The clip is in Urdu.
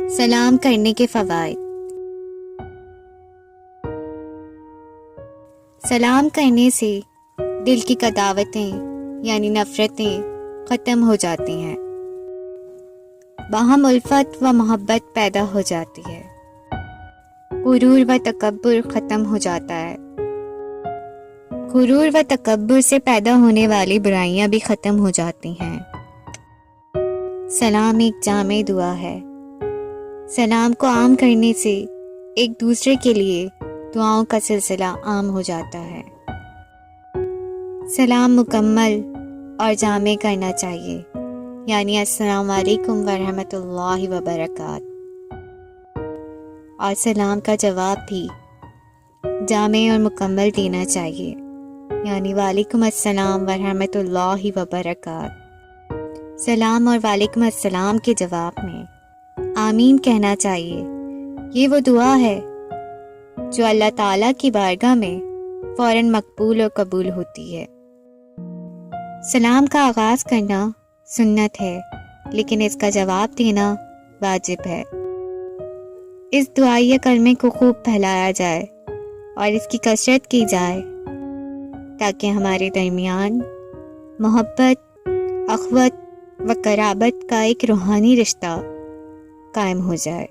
سلام کرنے کے فوائد۔ سلام کرنے سے دل کی قساوتیں یعنی نفرتیں ختم ہو جاتی ہیں، باہم الفت و محبت پیدا ہو جاتی ہے، غرور و تکبر ختم ہو جاتا ہے۔ غرور و تکبر سے پیدا ہونے والی برائیاں بھی ختم ہو جاتی ہیں۔ سلام ایک جامع دعا ہے۔ سلام کو عام کرنے سے ایک دوسرے کے لیے دعاؤں کا سلسلہ عام ہو جاتا ہے۔ سلام مکمل اور جامع کرنا چاہیے، یعنی السلام علیکم ورحمۃ اللہ وبرکاتہ، اور سلام کا جواب بھی جامع اور مکمل دینا چاہیے، یعنی وعلیکم السلام ورحمۃ اللہ وبرکاتہ۔ سلام اور وعلیکم السلام کے جواب میں آمین کہنا چاہیے۔ یہ وہ دعا ہے جو اللہ تعالیٰ کی بارگاہ میں فوراً مقبول اور قبول ہوتی ہے۔ سلام کا آغاز کرنا سنت ہے، لیکن اس کا جواب دینا واجب ہے۔ اس دعائیہ کلمے کو خوب پھیلایا جائے اور اس کی کثرت کی جائے تاکہ ہمارے درمیان محبت، اخوت و قرابت کا ایک روحانی رشتہ قائم ہو جائے۔